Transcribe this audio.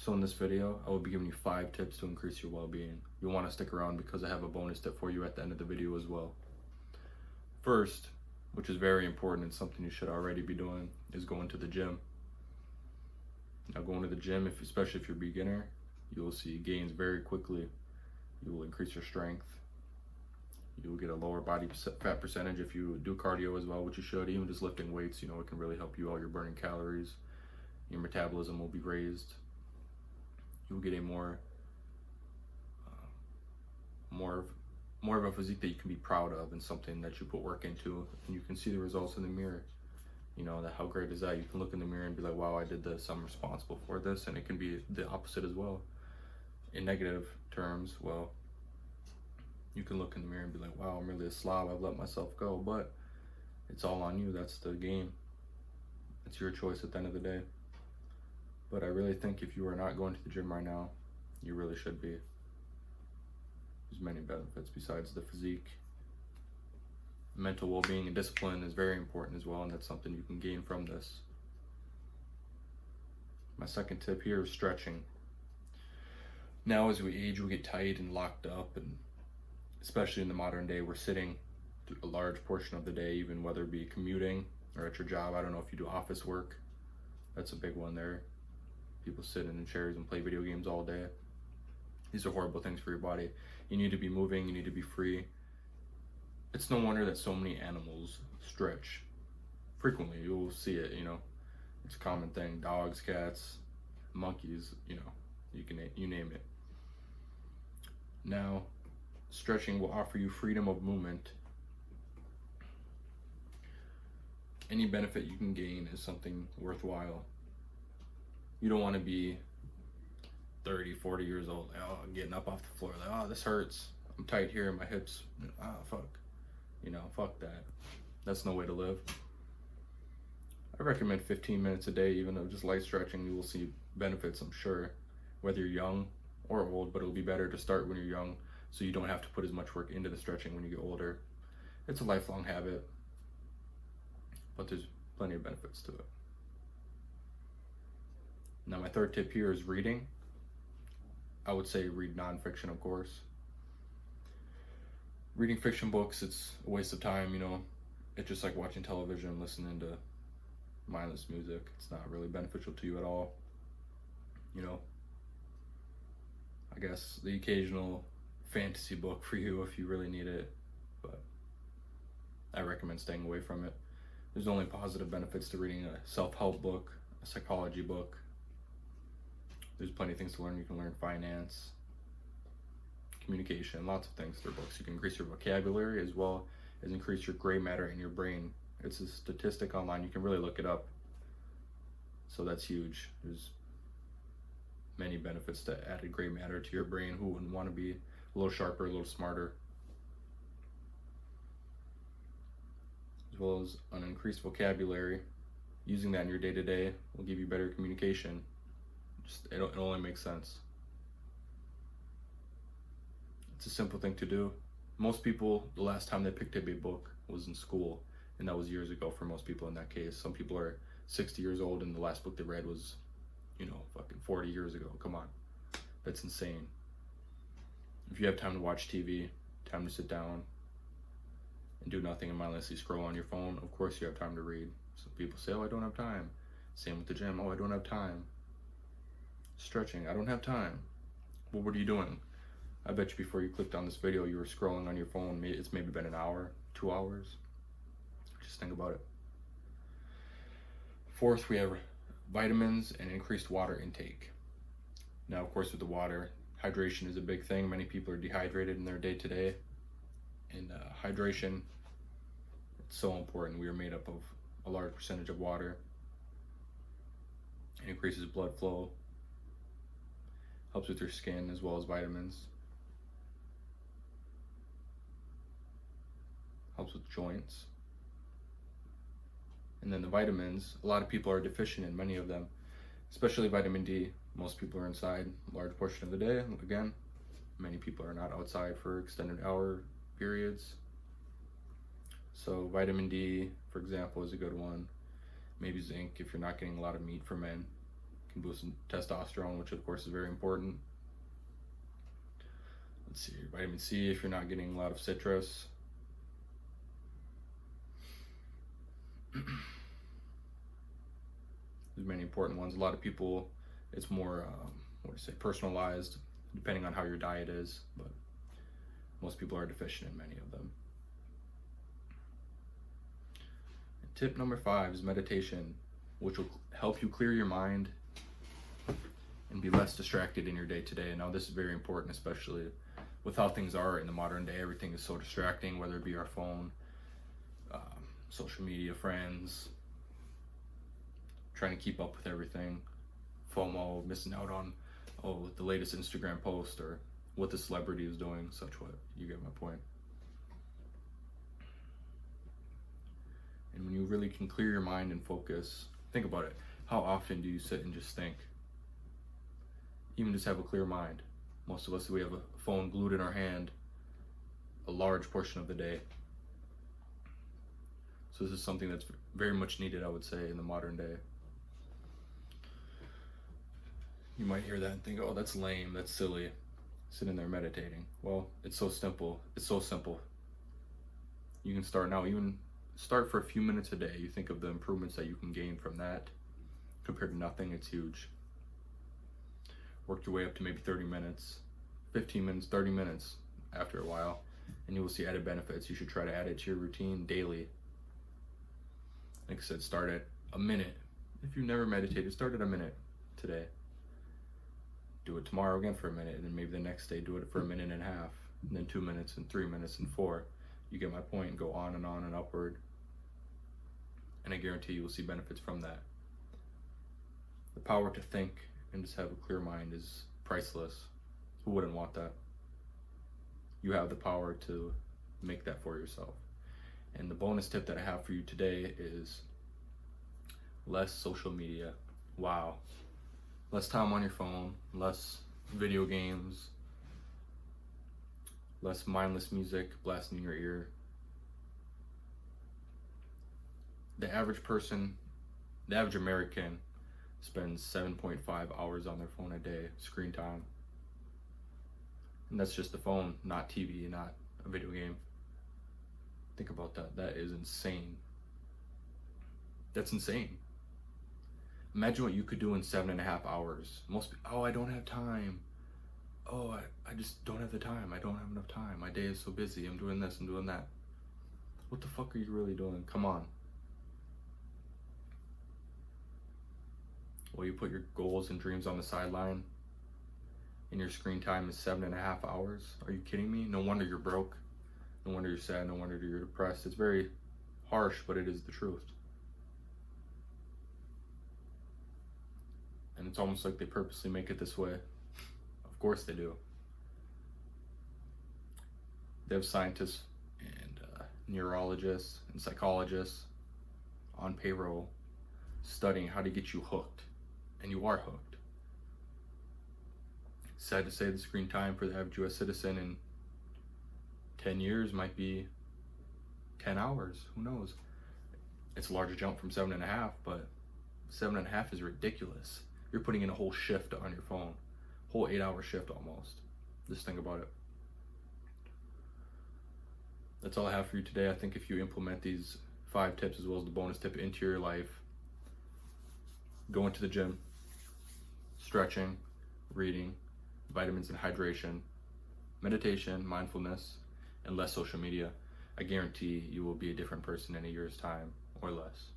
So in this video, I will be giving you 5 tips to increase your well-being. You'll want to stick around because I have a bonus tip for you at the end of the video as well. First, which is very important and something you should already be doing, is going to the gym. Now going to the gym, especially if you're a beginner, you will see gains very quickly. You will increase your strength. You will get a lower body fat percentage if you do cardio as well, which you should. Even just lifting weights, it can really help you out. You're burning calories. Your metabolism will be raised. You'll get a more of a physique that you can be proud of and something that you put work into, and you can see the results in the mirror. That how great is that? You can look in the mirror and be like, wow, I did this, I'm responsible for this. And it can be the opposite as well. In negative terms, well, you can look in the mirror and be like, wow, I'm really a slob, I've let myself go. But it's all on you. That's the game. It's your choice at the end of the day. But I really think if you are not going to the gym right now, you really should be. There's many benefits besides the physique. Mental well-being and discipline is very important as well, and that's something you can gain from this. My second tip here is stretching. Now as we age, we get tight and locked up, and especially in the modern day, we're sitting a large portion of the day, even whether it be commuting or at your job. I don't know if you do office work. That's a big one there. People sit in chairs and play video games all day. These are horrible things for your body. You need to be moving, you need to be free. It's no wonder that so many animals stretch frequently. You'll see it, it's a common thing. Dogs, cats, monkeys, you name it. Now, stretching will offer you freedom of movement. Any benefit you can gain is something worthwhile. You don't want to be 30, 40 years old, getting up off the floor, like, this hurts. I'm tight here in my hips. Fuck. Fuck that. That's no way to live. I recommend 15 minutes a day, even though just light stretching, you will see benefits, I'm sure, whether you're young or old, but it'll be better to start when you're young so you don't have to put as much work into the stretching when you get older. It's a lifelong habit, but there's plenty of benefits to it. Now my third tip here is reading. I would say read nonfiction, of course. Reading fiction books, it's a waste of time, It's just like watching television, listening to mindless music. It's not really beneficial to you at all. I guess the occasional fantasy book for you if you really need it, but I recommend staying away from it. There's only positive benefits to reading a self-help book, a psychology book. There's plenty of things to learn. You can learn finance, communication, lots of things through books. You can increase your vocabulary as well as increase your gray matter in your brain. It's a statistic online. You can really look it up. So that's huge. There's many benefits to added gray matter to your brain. Who wouldn't want to be a little sharper, a little smarter? As well as an increased vocabulary. Using that in your day-to-day will give you better communication. It only makes sense. It's a simple thing to do. Most people, the last time they picked up a book was in school, and that was years ago for most people in that case. Some people are 60 years old and the last book they read was, fucking 40 years ago. Come on. That's insane. If you have time to watch TV, time to sit down and do nothing and mindlessly scroll on your phone, of course you have time to read. Some people say, I don't have time. Same with the gym. I don't have time. Stretching, I don't have time. Well, what are you doing? I bet you before you clicked on this video, you were scrolling on your phone. It's maybe been an hour, 2 hours. Just think about it. Fourth, we have vitamins and increased water intake. Now, of course, with the water, hydration is a big thing. Many people are dehydrated in their day-to-day. And hydration, it's so important. We are made up of a large percentage of water. It increases blood flow. Helps with your skin as well as vitamins. Helps with joints. And then the vitamins, a lot of people are deficient in many of them, especially vitamin D. Most people are inside a large portion of the day. Again, many people are not outside for extended hour periods. So vitamin D, for example, is a good one. Maybe zinc if you're not getting a lot of meat for men. can boost testosterone, which of course is very important. Let's see, vitamin C if you're not getting a lot of citrus. There's many important ones. A lot of people, it's more, personalized, depending on how your diet is, but most people are deficient in many of them. And tip number 5 is meditation, which will help you clear your mind and be less distracted in your day-to-day. Now this is very important, especially with how things are in the modern day. Everything is so distracting, whether it be our phone, social media, friends, trying to keep up with everything, FOMO, missing out on the latest Instagram post or what the celebrity is doing, such what. You get my point. And when you really can clear your mind and focus, think about it. How often do you sit and just think? Even just have a clear mind. Most of us, we have a phone glued in our hand a large portion of the day. So this is something that's very much needed, I would say, in the modern day. You might hear that and think, oh, that's lame, that's silly, sitting there meditating. Well, it's so simple. It's so simple. You can start now, even start for a few minutes a day. You think of the improvements that you can gain from that. Compared to nothing, it's huge. Work your way up to maybe 30 minutes, 15 minutes, 30 minutes after a while, and you will see added benefits. You should try to add it to your routine daily. Like I said, start at a minute. If you've never meditated, start at a minute today. Do it tomorrow again for a minute, and then maybe the next day do it for a minute and a half, and then 2 minutes, and 3 minutes, and 4. You get my point, and go on and upward. And I guarantee you will see benefits from that. The power to think and just have a clear mind is priceless. Who wouldn't want that? You have the power to make that for yourself. And the bonus tip that I have for you today is less social media. Wow. Less time on your phone, less video games, less mindless music blasting in your ear. The average person, the average American, spends 7.5 hours on their phone a day, screen time. And that's just the phone, not TV, not a video game. Think about that. That is insane. That's insane. Imagine what you could do in 7.5 hours. I don't have time. I just don't have the time. I don't have enough time. My day is so busy. I'm doing this, I'm doing that. What the fuck are you really doing? Come on. Well, you put your goals and dreams on the sideline and your screen time is 7.5 hours. Are you kidding me? No wonder you're broke. No wonder you're sad. No wonder you're depressed. It's very harsh, but it is the truth. And it's almost like they purposely make it this way. Of course they do. They have scientists and neurologists and psychologists on payroll studying how to get you hooked. And you are hooked. Sad to say, the screen time for the average US citizen in 10 years might be 10 hours. Who knows? It's a larger jump from 7.5, but 7.5 is ridiculous. You're putting in a whole shift on your phone. Whole 8-hour shift almost. Just think about it. That's all I have for you today. I think if you implement these 5 tips as well as the bonus tip into your life, going to the gym, stretching, reading, vitamins and hydration, meditation, mindfulness, and less social media, I guarantee you will be a different person in a year's time or less.